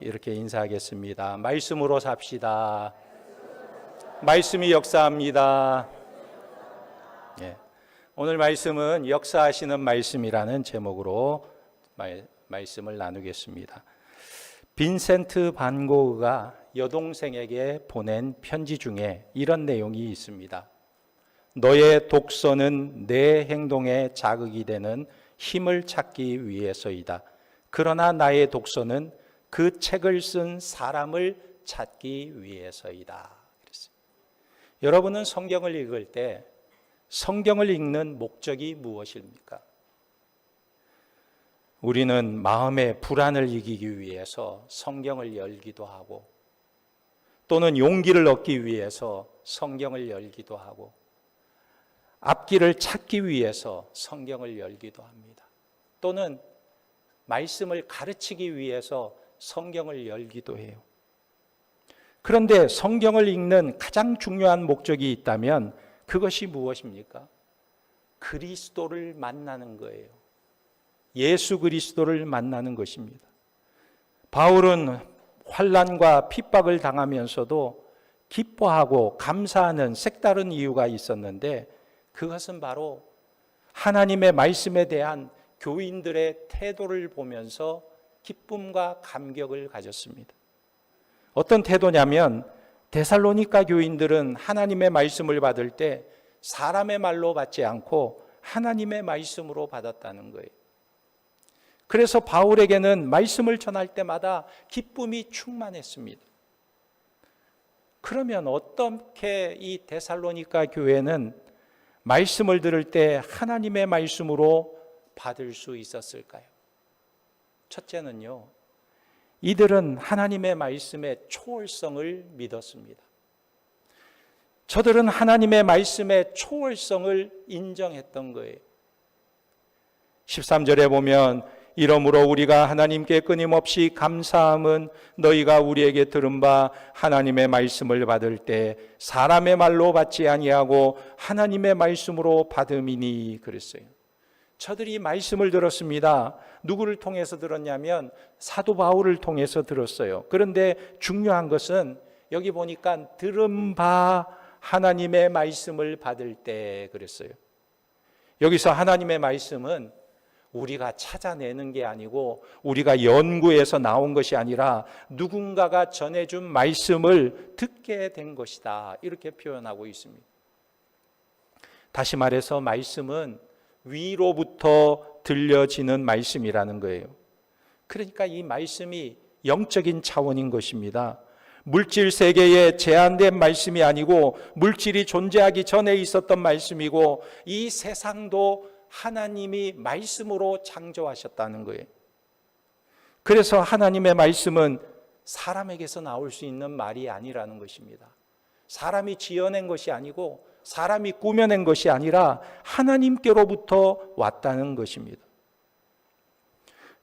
이렇게 인사하겠습니다. 말씀으로 삽시다. 말씀이 역사합니다. 예. 오늘 말씀은 역사하시는 말씀이라는 제목으로 말씀을 나누겠습니다. 빈센트 반 고흐가 여동생에게 보낸 편지 중에 이런 내용이 있습니다. 너의 독서는 내 행동에 자극이 되는 힘을 찾기 위해서이다. 그러나 나의 독서는 그 책을 쓴 사람을 찾기 위해서이다. 그랬어요. 여러분은 성경을 읽을 때 성경을 읽는 목적이 무엇입니까? 우리는 마음의 불안을 이기기 위해서 성경을 열기도 하고, 또는 용기를 얻기 위해서 성경을 열기도 하고, 앞길을 찾기 위해서 성경을 열기도 합니다. 또는 말씀을 가르치기 위해서 성경을 열기도 해요. 그런데 성경을 읽는 가장 중요한 목적이 있다면 그것이 무엇입니까? 그리스도를 만나는 거예요. 예수 그리스도를 만나는 것입니다. 바울은 환난과 핍박을 당하면서도 기뻐하고 감사하는 색다른 이유가 있었는데, 그것은 바로 하나님의 말씀에 대한 교인들의 태도를 보면서 기쁨과 감격을 가졌습니다. 어떤 태도냐면, 데살로니가 교인들은 하나님의 말씀을 받을 때 사람의 말로 받지 않고 하나님의 말씀으로 받았다는 거예요. 그래서 바울에게는 말씀을 전할 때마다 기쁨이 충만했습니다. 그러면 어떻게 이 데살로니가 교회는 말씀을 들을 때 하나님의 말씀으로 받을 수 있었을까요? 첫째는요, 이들은 하나님의 말씀의 초월성을 믿었습니다. 저들은 하나님의 말씀의 초월성을 인정했던 거예요. 13절에 보면, 이러므로 우리가 하나님께 끊임없이 감사함은 너희가 우리에게 들은 바 하나님의 말씀을 받을 때 사람의 말로 받지 아니하고 하나님의 말씀으로 받음이니, 그랬어요. 저들이 말씀을 들었습니다. 누구를 통해서 들었냐면 사도 바울을 통해서 들었어요. 그런데 중요한 것은 여기 보니까 들은 바 하나님의 말씀을 받을 때 그랬어요. 여기서 하나님의 말씀은 우리가 찾아내는 게 아니고 우리가 연구해서 나온 것이 아니라 누군가가 전해준 말씀을 듣게 된 것이다, 이렇게 표현하고 있습니다. 다시 말해서 말씀은 위로부터 들려지는 말씀이라는 거예요. 그러니까 이 말씀이 영적인 차원인 것입니다. 물질 세계에 제한된 말씀이 아니고 물질이 존재하기 전에 있었던 말씀이고, 이 세상도 하나님이 말씀으로 창조하셨다는 거예요. 그래서 하나님의 말씀은 사람에게서 나올 수 있는 말이 아니라는 것입니다. 사람이 지어낸 것이 아니고 사람이 꾸며낸 것이 아니라 하나님께로부터 왔다는 것입니다.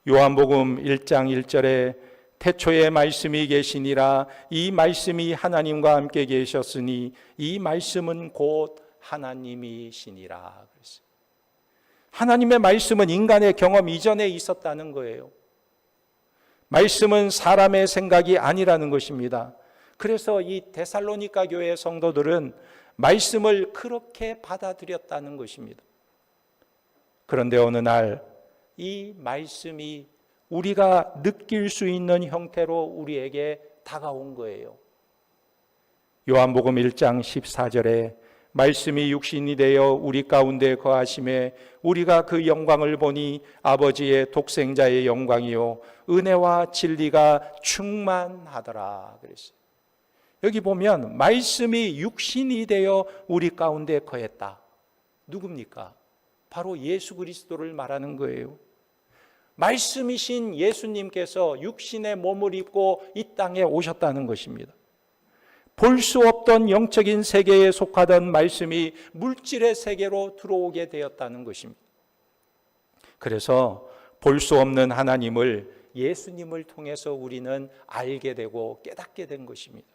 요한복음 1장 1절에 태초에 말씀이 계시니라, 이 말씀이 하나님과 함께 계셨으니 이 말씀은 곧 하나님이시니라 그랬어요. 하나님의 말씀은 인간의 경험 이전에 있었다는 거예요. 말씀은 사람의 생각이 아니라는 것입니다. 그래서 이 데살로니가 교회의 성도들은 말씀을 그렇게 받아들였다는 것입니다. 그런데 어느 날 이 말씀이 우리가 느낄 수 있는 형태로 우리에게 다가온 거예요. 요한복음 1장 14절에 말씀이 육신이 되어 우리 가운데 거하심에 우리가 그 영광을 보니 아버지의 독생자의 영광이요 은혜와 진리가 충만하더라 그랬어요. 여기 보면 말씀이 육신이 되어 우리 가운데 거했다. 누굽니까? 바로 예수 그리스도를 말하는 거예요. 말씀이신 예수님께서 육신의 몸을 입고 이 땅에 오셨다는 것입니다. 볼 수 없던 영적인 세계에 속하던 말씀이 물질의 세계로 들어오게 되었다는 것입니다. 그래서 볼 수 없는 하나님을, 예수님을 통해서 우리는 알게 되고 깨닫게 된 것입니다.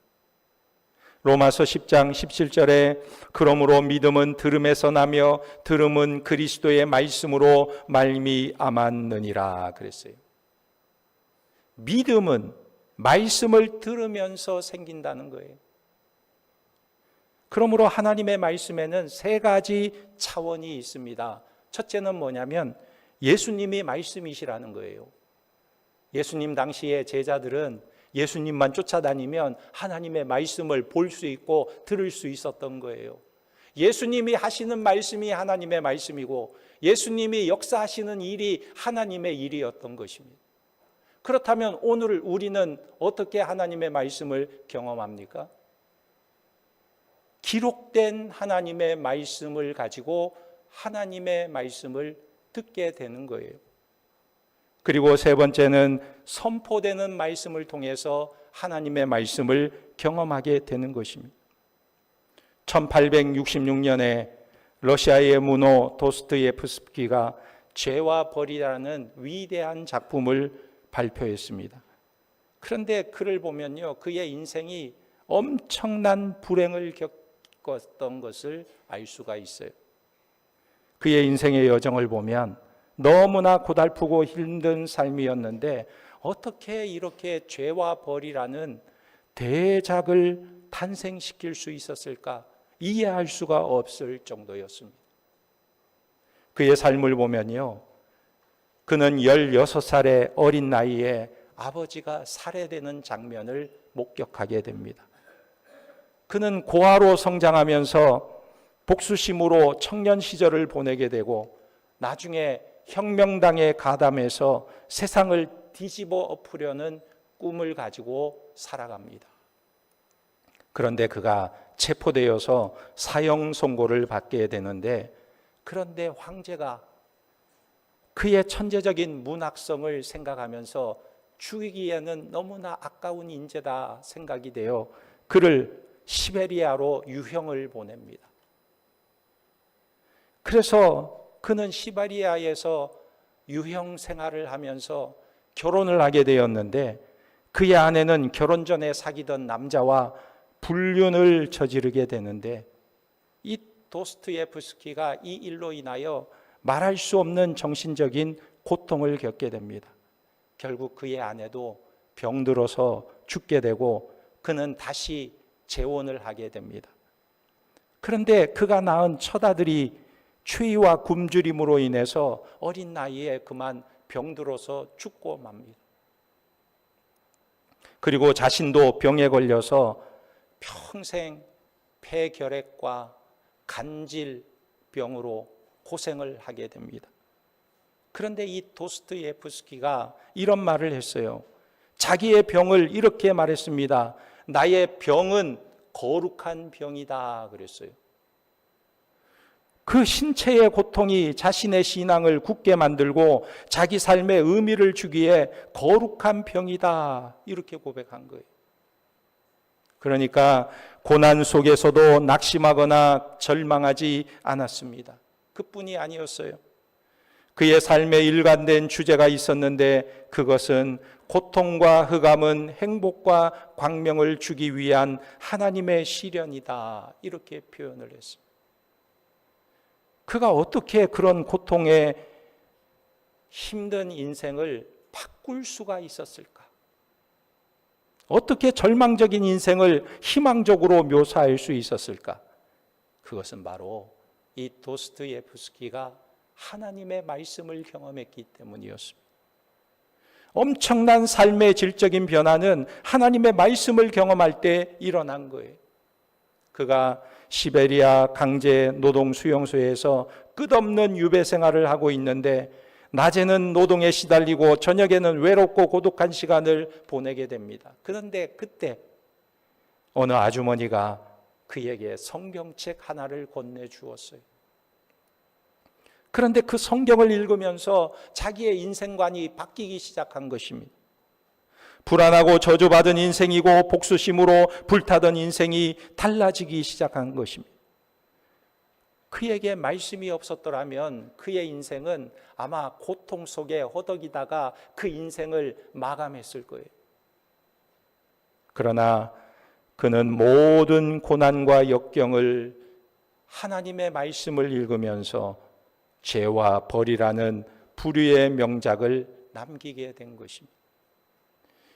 로마서 10장 17절에 그러므로 믿음은 들음에서 나며 들음은 그리스도의 말씀으로 말미암았느니라 그랬어요. 믿음은 말씀을 들으면서 생긴다는 거예요. 그러므로 하나님의 말씀에는 세 가지 차원이 있습니다. 첫째는 뭐냐면 예수님이 말씀이시라는 거예요. 예수님 당시의 제자들은 예수님만 쫓아다니면 하나님의 말씀을 볼 수 있고 들을 수 있었던 거예요. 예수님이 하시는 말씀이 하나님의 말씀이고 예수님이 역사하시는 일이 하나님의 일이었던 것입니다. 그렇다면 오늘 우리는 어떻게 하나님의 말씀을 경험합니까? 기록된 하나님의 말씀을 가지고 하나님의 말씀을 듣게 되는 거예요. 그리고 세 번째는 선포되는 말씀을 통해서 하나님의 말씀을 경험하게 되는 것입니다. 1866년에 러시아의 문호 도스토옙스키가 죄와 벌이라는 위대한 작품을 발표했습니다. 그런데 그를 보면요, 그의 인생이 엄청난 불행을 겪었던 것을 알 수가 있어요. 그의 인생의 여정을 보면 너무나 고달프고 힘든 삶이었는데 어떻게 이렇게 죄와 벌이라는 대작을 탄생시킬 수 있었을까? 이해할 수가 없을 정도였습니다. 그의 삶을 보면요, 그는 16살의 어린 나이에 아버지가 살해되는 장면을 목격하게 됩니다. 그는 고아로 성장하면서 복수심으로 청년 시절을 보내게 되고 나중에 혁명당에 가담해서 세상을 뒤집어 엎으려는 꿈을 가지고 살아갑니다. 그런데 그가 체포되어서 사형 선고를 받게 되는데, 그런데 황제가 그의 천재적인 문학성을 생각하면서 죽이기에는 너무나 아까운 인재다 생각이 되어 그를 시베리아로 유형을 보냅니다. 그래서 그는 시베리아에서 유형 생활을 하면서 결혼을 하게 되었는데, 그의 아내는 결혼 전에 사귀던 남자와 불륜을 저지르게 되는데, 이 도스토옙스키가 이 일로 인하여 말할 수 없는 정신적인 고통을 겪게 됩니다. 결국 그의 아내도 병들어서 죽게 되고 그는 다시 재혼을 하게 됩니다. 그런데 그가 낳은 첫 아들이 추위와 굶주림으로 인해서 어린 나이에 그만 병들어서 죽고 맙니다. 그리고 자신도 병에 걸려서 평생 폐결핵과 간질병으로 고생을 하게 됩니다. 그런데 이 도스토옙스키가 이런 말을 했어요. 자기의 병을 이렇게 말했습니다. 나의 병은 거룩한 병이다 그랬어요. 그 신체의 고통이 자신의 신앙을 굳게 만들고 자기 삶에 의미를 주기에 거룩한 병이다 이렇게 고백한 거예요. 그러니까 고난 속에서도 낙심하거나 절망하지 않았습니다. 그뿐이 아니었어요. 그의 삶에 일관된 주제가 있었는데 그것은 고통과 흑암은 행복과 광명을 주기 위한 하나님의 시련이다 이렇게 표현을 했습니다. 그가 어떻게 그런 고통의 힘든 인생을 바꿀 수가 있었을까? 어떻게 절망적인 인생을 희망적으로 묘사할 수 있었을까? 그것은 바로 이 도스토옙스키가 하나님의 말씀을 경험했기 때문이었습니다. 엄청난 삶의 질적인 변화는 하나님의 말씀을 경험할 때 일어난 거예요. 그가 시베리아 강제 노동 수용소에서 끝없는 유배 생활을 하고 있는데 낮에는 노동에 시달리고 저녁에는 외롭고 고독한 시간을 보내게 됩니다. 그런데 그때 어느 아주머니가 그에게 성경책 하나를 건네주었어요. 그런데 그 성경을 읽으면서 자기의 인생관이 바뀌기 시작한 것입니다. 불안하고 저주받은 인생이고 복수심으로 불타던 인생이 달라지기 시작한 것입니다. 그에게 말씀이 없었더라면 그의 인생은 아마 고통 속에 허덕이다가 그 인생을 마감했을 거예요. 그러나 그는 모든 고난과 역경을 하나님의 말씀을 읽으면서 죄와 벌이라는 불의의 명작을 남기게 된 것입니다.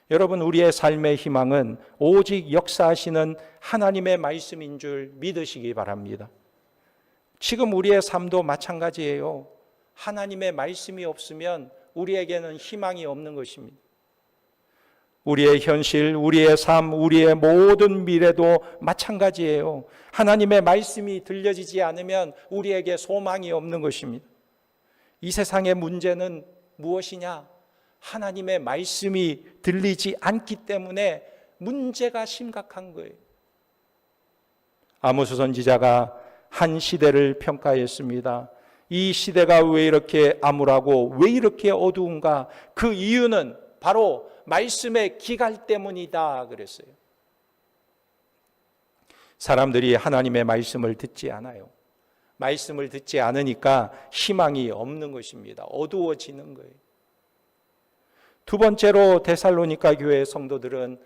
여러분, 우리의 삶의 희망은 오직 역사하시는 하나님의 말씀인 줄 믿으시기 바랍니다. 지금 우리의 삶도 마찬가지예요. 하나님의 말씀이 없으면 우리에게는 희망이 없는 것입니다. 우리의 현실, 우리의 삶, 우리의 모든 미래도 마찬가지예요. 하나님의 말씀이 들려지지 않으면 우리에게 소망이 없는 것입니다. 이 세상의 문제는 무엇이냐? 하나님의 말씀이 들리지 않기 때문에 문제가 심각한 거예요. 아모스 선지자가 한 시대를 평가했습니다. 이 시대가 왜 이렇게 암울하고 왜 이렇게 어두운가? 그 이유는 바로 말씀의 기갈 때문이다 그랬어요. 사람들이 하나님의 말씀을 듣지 않아요. 말씀을 듣지 않으니까 희망이 없는 것입니다. 어두워지는 거예요. 두 번째로 데살로니가 교회 성도들은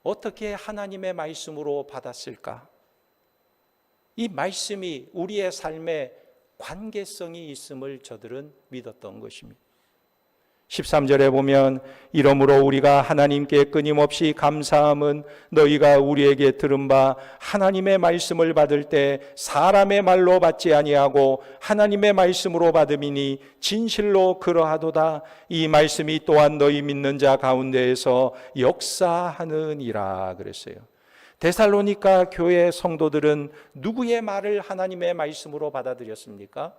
어떻게 하나님의 말씀으로 받았을까? 이 말씀이 우리의 삶에 관계성이 있음을 저들은 믿었던 것입니다. 13절에 보면 이러므로 우리가 하나님께 끊임없이 감사함은 너희가 우리에게 들은 바 하나님의 말씀을 받을 때 사람의 말로 받지 아니하고 하나님의 말씀으로 받음이니 진실로 그러하도다. 이 말씀이 또한 너희 믿는 자 가운데에서 역사하느니라 그랬어요. 데살로니가 교회 성도들은 누구의 말을 하나님의 말씀으로 받아들였습니까?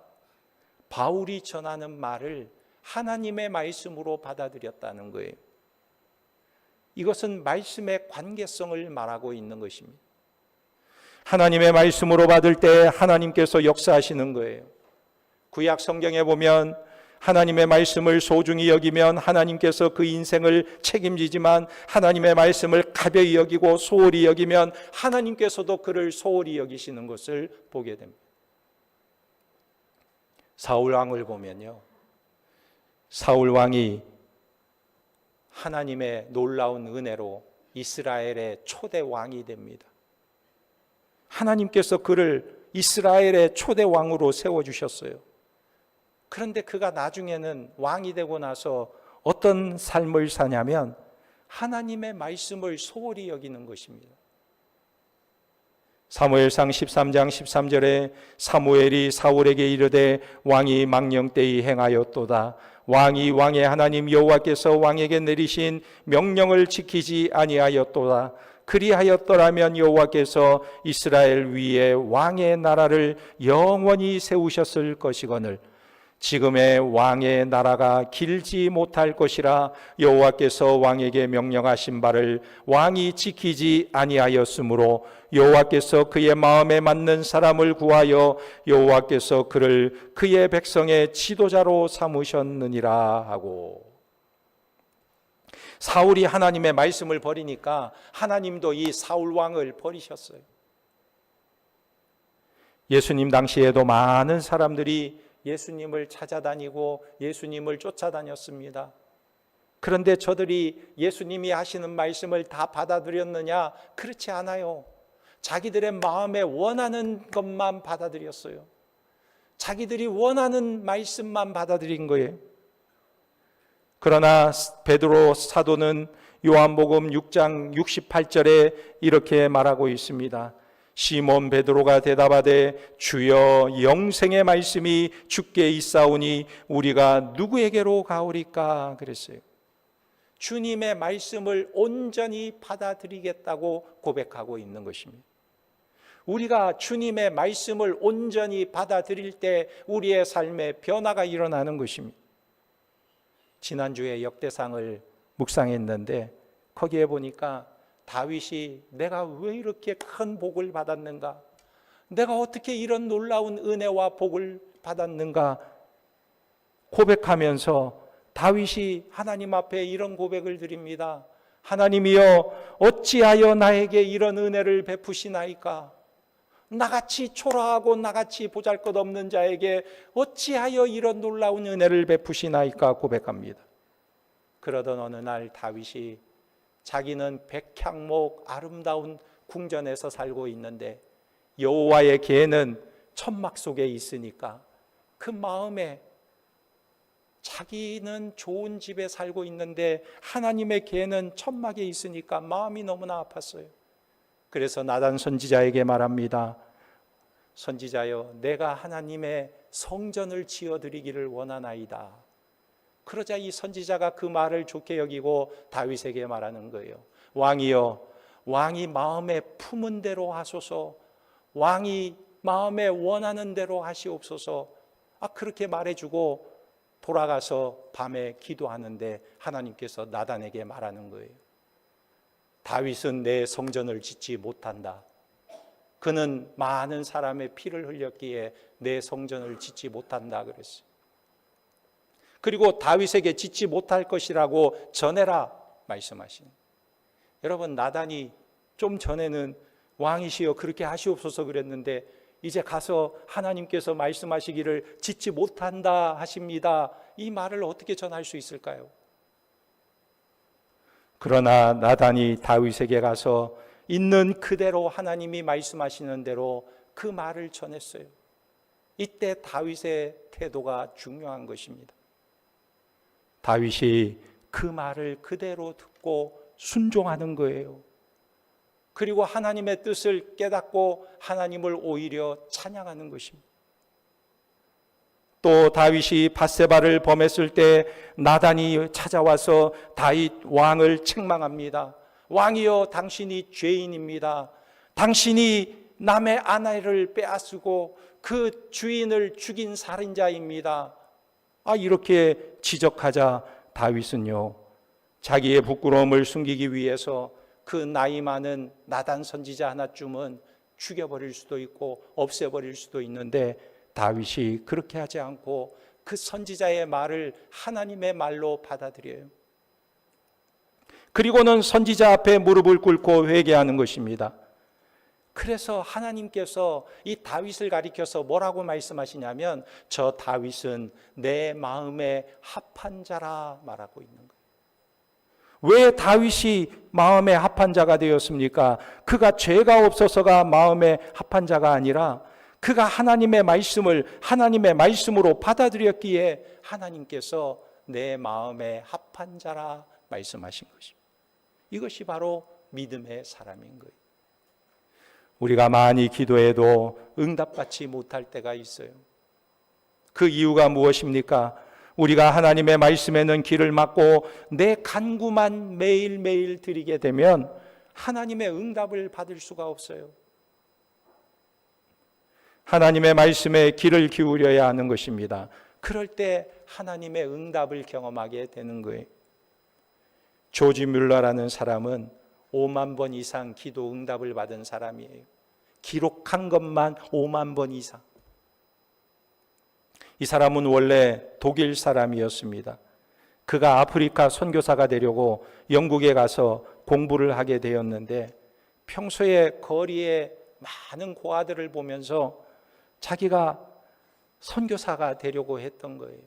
바울이 전하는 말을 하나님의 말씀으로 받아들였다는 거예요. 이것은 말씀의 관계성을 말하고 있는 것입니다. 하나님의 말씀으로 받을 때 하나님께서 역사하시는 거예요. 구약 성경에 보면 하나님의 말씀을 소중히 여기면 하나님께서 그 인생을 책임지지만 하나님의 말씀을 가벼이 여기고 소홀히 여기면 하나님께서도 그를 소홀히 여기시는 것을 보게 됩니다. 사울 왕을 보면요, 사울 왕이 하나님의 놀라운 은혜로 이스라엘의 초대 왕이 됩니다. 하나님께서 그를 이스라엘의 초대 왕으로 세워주셨어요. 그런데 그가 나중에는 왕이 되고 나서 어떤 삶을 사냐면 하나님의 말씀을 소홀히 여기는 것입니다. 사무엘상 13장 13절에 사무엘이 사울에게 이르되 왕이 망령되이 행하였도다. 왕이 왕의 하나님 여호와께서 왕에게 내리신 명령을 지키지 아니하였도다. 그리하였더라면 여호와께서 이스라엘 위에 왕의 나라를 영원히 세우셨을 것이거늘 지금의 왕의 나라가 길지 못할 것이라 여호와께서 왕에게 명령하신 바를 왕이 지키지 아니하였으므로 여호와께서 그의 마음에 맞는 사람을 구하여 여호와께서 그를 그의 백성의 지도자로 삼으셨느니라 하고, 사울이 하나님의 말씀을 버리니까 하나님도 이 사울 왕을 버리셨어요. 예수님 당시에도 많은 사람들이 예수님을 찾아다니고 예수님을 쫓아다녔습니다. 그런데 저들이 예수님이 하시는 말씀을 다 받아들였느냐? 그렇지 않아요. 자기들의 마음에 원하는 것만 받아들였어요. 자기들이 원하는 말씀만 받아들인 거예요. 그러나 베드로 사도는 요한복음 6장 68절에 이렇게 말하고 있습니다. 시몬 베드로가 대답하되 주여 영생의 말씀이 주께 있사오니 우리가 누구에게로 가오리까 그랬어요. 주님의 말씀을 온전히 받아들이겠다고 고백하고 있는 것입니다. 우리가 주님의 말씀을 온전히 받아들일 때 우리의 삶에 변화가 일어나는 것입니다. 지난주에 역대상을 묵상했는데 거기에 보니까 다윗이 내가 왜 이렇게 큰 복을 받았는가? 내가 어떻게 이런 놀라운 은혜와 복을 받았는가? 고백하면서 다윗이 하나님 앞에 이런 고백을 드립니다. 하나님이여 어찌하여 나에게 이런 은혜를 베푸시나이까? 나같이 초라하고 나같이 보잘것없는 자에게 어찌하여 이런 놀라운 은혜를 베푸시나이까 고백합니다. 그러던 어느 날 다윗이 자기는 백향목 아름다운 궁전에서 살고 있는데 여호와의 계는 천막 속에 있으니까 그 마음에 자기는 좋은 집에 살고 있는데 하나님의 개는 천막에 있으니까 마음이 너무나 아팠어요. 그래서 나단 선지자에게 말합니다. 선지자여, 내가 하나님의 성전을 지어드리기를 원하나이다. 그러자 이 선지자가 그 말을 좋게 여기고 다윗에게 말하는 거예요. 왕이여, 왕이 마음에 품은 대로 하소서. 왕이 마음에 원하는 대로 하시옵소서. 그렇게 말해주고 돌아가서 밤에 기도하는데 하나님께서 나단에게 말하는 거예요. 다윗은 내 성전을 짓지 못한다. 그는 많은 사람의 피를 흘렸기에 내 성전을 짓지 못한다 그랬어요. 그리고 다윗에게 짓지 못할 것이라고 전해라 말씀하신. 여러분, 나단이 좀 전에는 왕이시여 그렇게 하시옵소서 그랬는데 이제 가서 하나님께서 말씀하시기를 짓지 못한다 하십니다. 이 말을 어떻게 전할 수 있을까요? 그러나 나단이 다윗에게 가서 있는 그대로 하나님이 말씀하시는 대로 그 말을 전했어요. 이때 다윗의 태도가 중요한 것입니다. 다윗이 그 말을 그대로 듣고 순종하는 거예요. 그리고 하나님의 뜻을 깨닫고 하나님을 오히려 찬양하는 것입니다. 또 다윗이 밧세바를 범했을 때 나단이 찾아와서 다윗 왕을 책망합니다. 왕이여, 당신이 죄인입니다. 당신이 남의 아내를 빼앗고 그 주인을 죽인 살인자입니다. 이렇게 지적하자 다윗은요, 자기의 부끄러움을 숨기기 위해서 그 나이 많은 나단 선지자 하나쯤은 죽여버릴 수도 있고 없애버릴 수도 있는데 다윗이 그렇게 하지 않고 그 선지자의 말을 하나님의 말로 받아들여요. 그리고는 선지자 앞에 무릎을 꿇고 회개하는 것입니다. 그래서 하나님께서 이 다윗을 가리켜서 뭐라고 말씀하시냐면 저 다윗은 내 마음에 합한 자라 말하고 있는 거예요. 왜 다윗이 마음에 합한 자가 되었습니까? 그가 죄가 없어서가 마음에 합한 자가 아니라 그가 하나님의 말씀을 하나님의 말씀으로 받아들였기에 하나님께서 내 마음에 합한 자라 말씀하신 것입니다. 이것이 바로 믿음의 사람인 거예요. 우리가 많이 기도해도 응답받지 못할 때가 있어요. 그 이유가 무엇입니까? 우리가 하나님의 말씀에는 귀를 막고 내 간구만 매일매일 드리게 되면 하나님의 응답을 받을 수가 없어요. 하나님의 말씀에 귀를 기울여야 하는 것입니다. 그럴 때 하나님의 응답을 경험하게 되는 거예요. 조지 뮬러라는 사람은 5만 번 이상 기도 응답을 받은 사람이에요. 기록한 것만 5만 번 이상. 이 사람은 원래 독일 사람이었습니다. 그가 아프리카 선교사가 되려고 영국에 가서 공부를 하게 되었는데 평소에 거리에 많은 고아들을 보면서 자기가 선교사가 되려고 했던 거예요.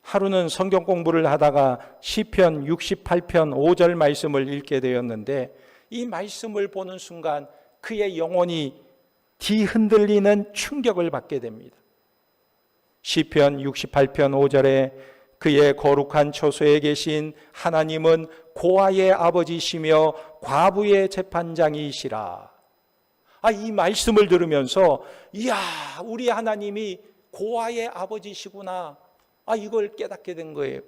하루는 성경 공부를 하다가 시편 68편 5절 말씀을 읽게 되었는데 이 말씀을 보는 순간 그의 영혼이 뒤흔들리는 충격을 받게 됩니다. 시편 68편 5절에 그의 거룩한 처소에 계신 하나님은 고아의 아버지시며 과부의 재판장이시라. 이 말씀을 들으면서 이야, 우리 하나님이 고아의 아버지시구나. 이걸 깨닫게 된 거예요.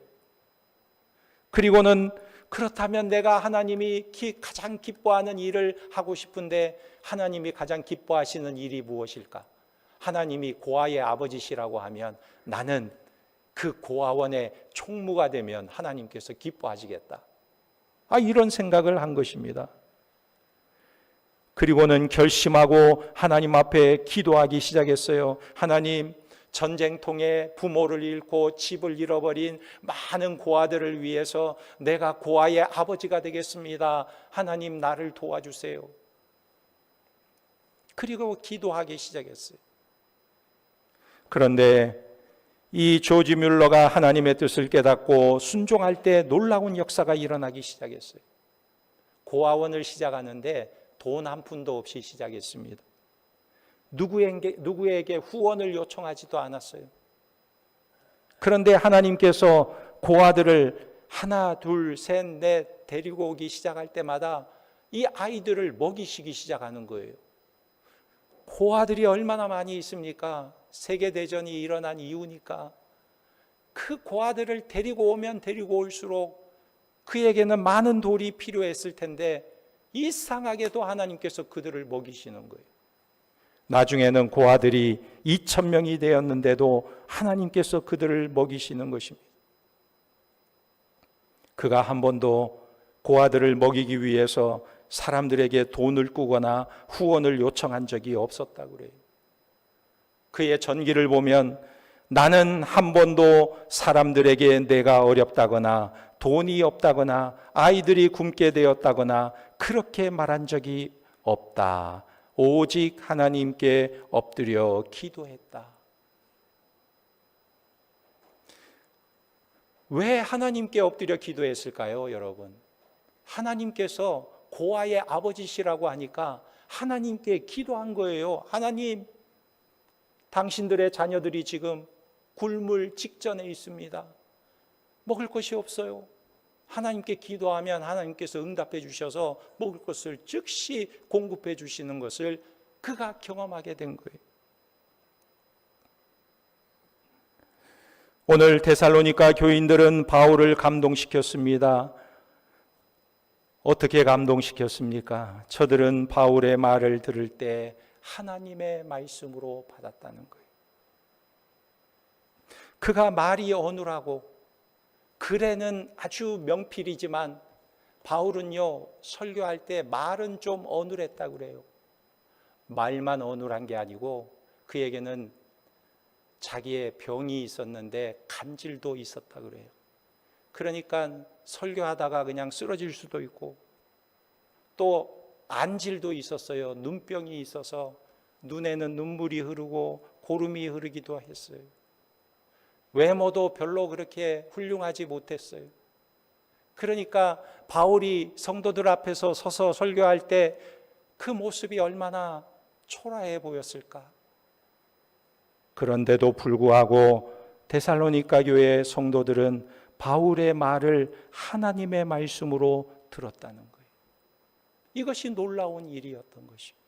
그리고는 그렇다면 내가 하나님이 가장 기뻐하는 일을 하고 싶은데 하나님이 가장 기뻐하시는 일이 무엇일까? 하나님이 고아의 아버지시라고 하면 나는 그 고아원의 총무가 되면 하나님께서 기뻐하시겠다. 이런 생각을 한 것입니다. 그리고는 결심하고 하나님 앞에 기도하기 시작했어요. 하나님, 전쟁통에 부모를 잃고 집을 잃어버린 많은 고아들을 위해서 내가 고아의 아버지가 되겠습니다. 하나님, 나를 도와주세요. 그리고 기도하기 시작했어요. 그런데 이 조지 뮬러가 하나님의 뜻을 깨닫고 순종할 때 놀라운 역사가 일어나기 시작했어요. 고아원을 시작하는데 돈 한 푼도 없이 시작했습니다. 누구에게 후원을 요청하지도 않았어요. 그런데 하나님께서 고아들을 하나, 둘, 셋, 넷 데리고 오기 시작할 때마다 이 아이들을 먹이시기 시작하는 거예요. 고아들이 얼마나 많이 있습니까? 세계대전이 일어난 이후니까. 그 고아들을 데리고 오면 데리고 올수록 그에게는 많은 돌이 필요했을 텐데 이상하게도 하나님께서 그들을 먹이시는 거예요. 나중에는 고아들이 2,000명이 되었는데도 하나님께서 그들을 먹이시는 것입니다. 그가 한 번도 고아들을 먹이기 위해서 사람들에게 돈을 꾸거나 후원을 요청한 적이 없었다고 그래요. 그의 전기를 보면 나는 한 번도 사람들에게 내가 어렵다거나 돈이 없다거나 아이들이 굶게 되었다거나 그렇게 말한 적이 없다. 오직 하나님께 엎드려 기도했다. 왜 하나님께 엎드려 기도했을까요, 여러분? 하나님께서 고아의 아버지시라고 하니까 하나님께 기도한 거예요. 하나님, 당신들의 자녀들이 지금 굶을 직전에 있습니다. 먹을 것이 없어요. 하나님께 기도하면 하나님께서 응답해 주셔서 먹을 것을 즉시 공급해 주시는 것을 그가 경험하게 된 거예요. 오늘 데살로니가 교인들은 바울을 감동시켰습니다. 어떻게 감동시켰습니까? 저들은 바울의 말을 들을 때 하나님의 말씀으로 받았다는 거예요. 그가 말이 어눌하고 글에는 아주 명필이지만 바울은요, 설교할 때 말은 좀 어눌했다고 그래요. 말만 어눌한 게 아니고 그에게는 자기의 병이 있었는데 간질도 있었다고 그래요. 그러니까 설교하다가 그냥 쓰러질 수도 있고 또 안질도 있었어요. 눈병이 있어서 눈에는 눈물이 흐르고 고름이 흐르기도 했어요. 외모도 별로 그렇게 훌륭하지 못했어요. 그러니까 바울이 성도들 앞에서 서서 설교할 때 그 모습이 얼마나 초라해 보였을까. 그런데도 불구하고 데살로니가 교회의 성도들은 바울의 말을 하나님의 말씀으로 들었다는 거예요. 이것이 놀라운 일이었던 것입니다.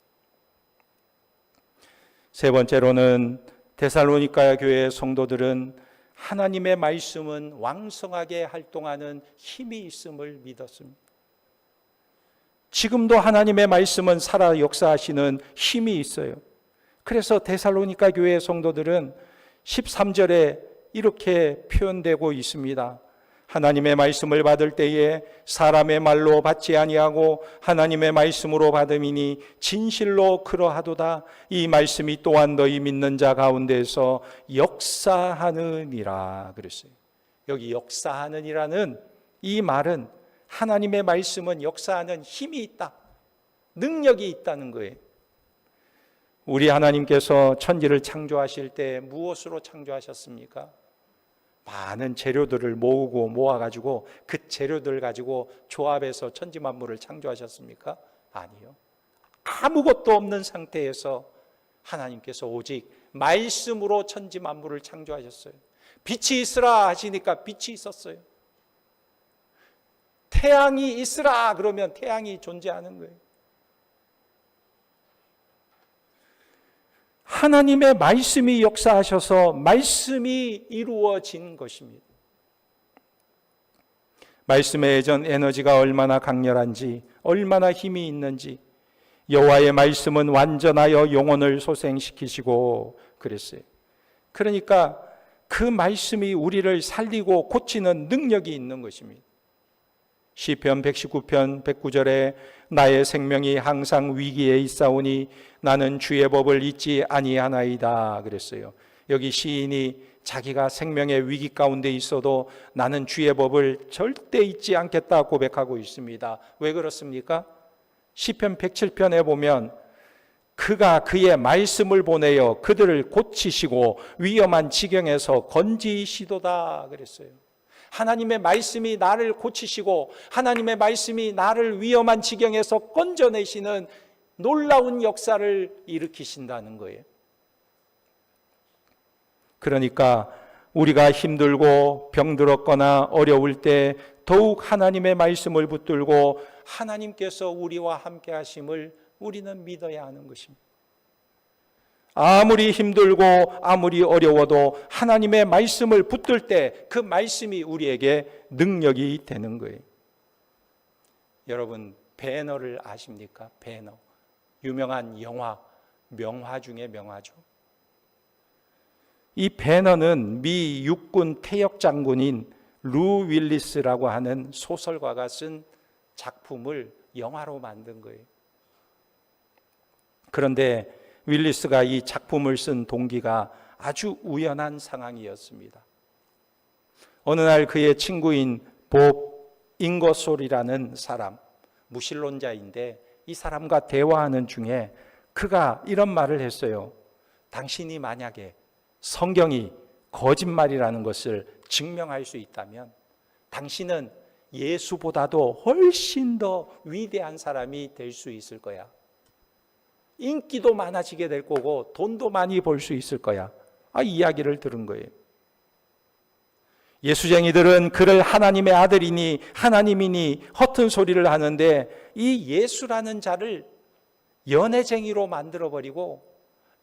세 번째로는 데살로니가 교회의 성도들은 하나님의 말씀은 왕성하게 활동하는 힘이 있음을 믿었습니다. 지금도 하나님의 말씀은 살아 역사하시는 힘이 있어요. 그래서 데살로니가 교회의 성도들은 13절에 이렇게 표현되고 있습니다. 하나님의 말씀을 받을 때에 사람의 말로 받지 아니하고 하나님의 말씀으로 받음이니 진실로 그러하도다. 이 말씀이 또한 너희 믿는 자 가운데서 역사하느니라 그랬어요. 여기 역사하느니라는 이 말은 하나님의 말씀은 역사하는 힘이 있다, 능력이 있다는 거예요. 우리 하나님께서 천지를 창조하실 때 무엇으로 창조하셨습니까? 많은 재료들을 모아가지고 그 재료들 가지고 조합해서 천지 만물을 창조하셨습니까? 아니요. 아무것도 없는 상태에서 하나님께서 오직 말씀으로 천지 만물을 창조하셨어요. 빛이 있으라 하시니까 빛이 있었어요. 태양이 있으라 그러면 태양이 존재하는 거예요. 하나님의 말씀이 역사하셔서 말씀이 이루어진 것입니다. 말씀의 에너지가 얼마나 강렬한지, 얼마나 힘이 있는지, 여호와의 말씀은 완전하여 영혼을 소생시키시고 그랬어요. 그러니까 그 말씀이 우리를 살리고 고치는 능력이 있는 것입니다. 시편 119편 109절에 나의 생명이 항상 위기에 있사오니 나는 주의 법을 잊지 아니하나이다 그랬어요. 여기 시인이 자기가 생명의 위기 가운데 있어도 나는 주의 법을 절대 잊지 않겠다 고백하고 있습니다. 왜 그렇습니까? 시편 107편에 보면 그가 그의 말씀을 보내어 그들을 고치시고 위험한 지경에서 건지시도다 그랬어요. 하나님의 말씀이 나를 고치시고 하나님의 말씀이 나를 위험한 지경에서 건져내시는 놀라운 역사를 일으키신다는 거예요. 그러니까 우리가 힘들고 병들었거나 어려울 때 더욱 하나님의 말씀을 붙들고 하나님께서 우리와 함께 하심을 우리는 믿어야 하는 것입니다. 아무리 힘들고 아무리 어려워도 하나님의 말씀을 붙들 때 그 말씀이 우리에게 능력이 되는 거예요. 여러분, 배너를 아십니까? 배너. 유명한 영화, 명화 중에 명화죠. 이 배너는 미 육군 퇴역 장군인 루 윌리스라고 하는 소설가가 쓴 작품을 영화로 만든 거예요. 그런데 윌리스가 이 작품을 쓴 동기가 아주 우연한 상황이었습니다. 어느 날 그의 친구인 법 잉거솔이라는 사람, 무신론자인데 이 사람과 대화하는 중에 그가 이런 말을 했어요. 당신이 만약에 성경이 거짓말이라는 것을 증명할 수 있다면 당신은 예수보다도 훨씬 더 위대한 사람이 될 수 있을 거야. 인기도 많아지게 될 거고 돈도 많이 벌 수 있을 거야. 이 이야기를 들은 거예요. 예수쟁이들은 그를 하나님의 아들이니 하나님이니 허튼 소리를 하는데 이 예수라는 자를 연애쟁이로 만들어버리고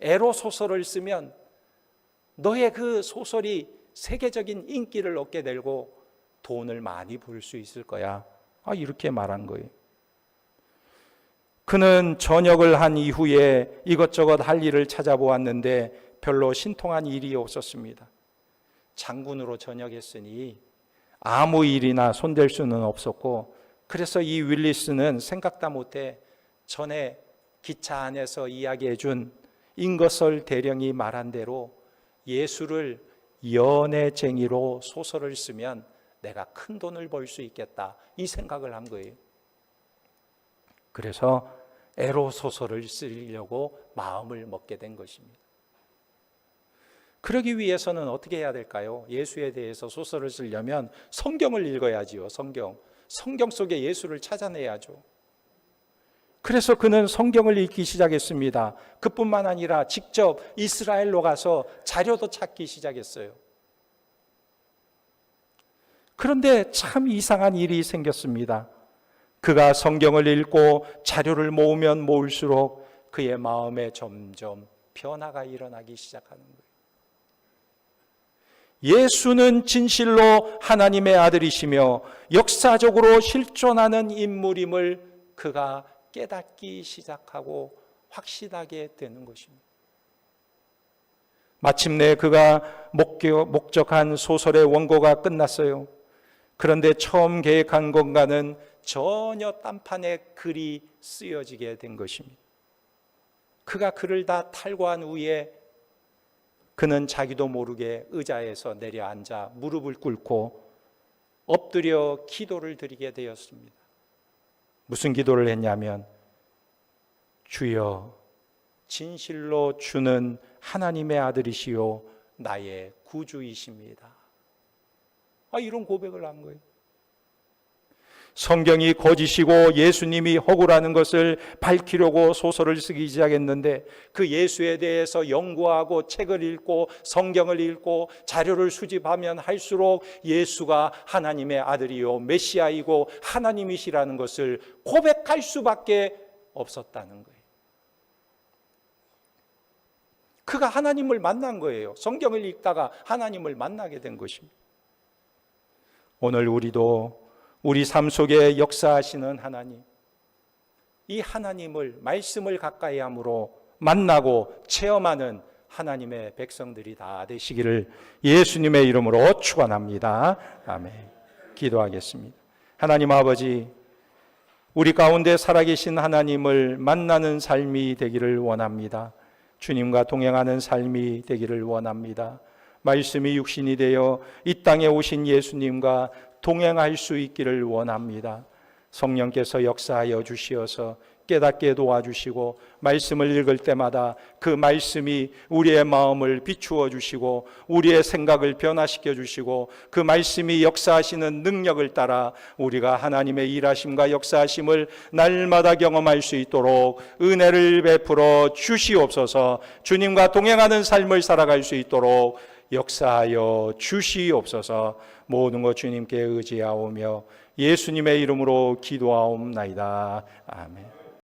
에로 소설을 쓰면 너의 그 소설이 세계적인 인기를 얻게 되고 돈을 많이 벌 수 있을 거야. 이렇게 말한 거예요. 그는 전역을 한 이후에 이것저것 할 일을 찾아보았는데 별로 신통한 일이 없었습니다. 장군으로 전역했으니 아무 일이나 손댈 수는 없었고, 그래서 이 윌리스는 생각다 못해 전에 기차 안에서 이야기해 준 잉거솔 대령이 말한 대로 예수를 연애쟁이로 소설을 쓰면 내가 큰 돈을 벌 수 있겠다, 이 생각을 한 거예요. 그래서 에로 소설을 쓰려고 마음을 먹게 된 것입니다. 그러기 위해서는 어떻게 해야 될까요? 예수에 대해서 소설을 쓰려면 성경을 읽어야지요. 성경 속에 예수를 찾아내야죠. 그래서 그는 성경을 읽기 시작했습니다. 그뿐만 아니라 직접 이스라엘로 가서 자료도 찾기 시작했어요. 그런데 참 이상한 일이 생겼습니다. 그가 성경을 읽고 자료를 모으면 모을수록 그의 마음에 점점 변화가 일어나기 시작하는 거예요. 예수는 진실로 하나님의 아들이시며 역사적으로 실존하는 인물임을 그가 깨닫기 시작하고 확신하게 되는 것입니다. 마침내 그가 목적한 소설의 원고가 끝났어요. 그런데 처음 계획한 것과는 전혀 딴판의 글이 쓰여지게 된 것입니다. 그가 글을 다 탈고한 후에 그는 자기도 모르게 의자에서 내려앉아 무릎을 꿇고 엎드려 기도를 드리게 되었습니다. 무슨 기도를 했냐면, 주여, 진실로 주는 하나님의 아들이시요 나의 구주이십니다. 이런 고백을 한 거예요. 성경이 거짓이고 예수님이 허구라는 것을 밝히려고 소설을 쓰기 시작했는데, 그 예수에 대해서 연구하고 책을 읽고 성경을 읽고 자료를 수집하면 할수록 예수가 하나님의 아들이요 메시아이고 하나님이시라는 것을 고백할 수밖에 없었다는 거예요. 그가 하나님을 만난 거예요. 성경을 읽다가 하나님을 만나게 된 것입니다. 오늘 우리도 우리 삶 속에 역사하시는 하나님, 이 하나님을, 말씀을 가까이 함으로 만나고 체험하는 하나님의 백성들이 다 되시기를 예수님의 이름으로 축원합니다. 아멘. 기도하겠습니다. 하나님 아버지, 우리 가운데 살아계신 하나님을 만나는 삶이 되기를 원합니다. 주님과 동행하는 삶이 되기를 원합니다. 말씀이 육신이 되어 이 땅에 오신 예수님과 동행할 수 있기를 원합니다. 성령께서 역사하여 주시어서 깨닫게 도와주시고 말씀을 읽을 때마다 그 말씀이 우리의 마음을 비추어 주시고 우리의 생각을 변화시켜 주시고 그 말씀이 역사하시는 능력을 따라 우리가 하나님의 일하심과 역사하심을 날마다 경험할 수 있도록 은혜를 베풀어 주시옵소서. 주님과 동행하는 삶을 살아갈 수 있도록 역사하여 주시옵소서. 모든 것 주님께 의지하오며 예수님의 이름으로 기도하옵나이다. 아멘.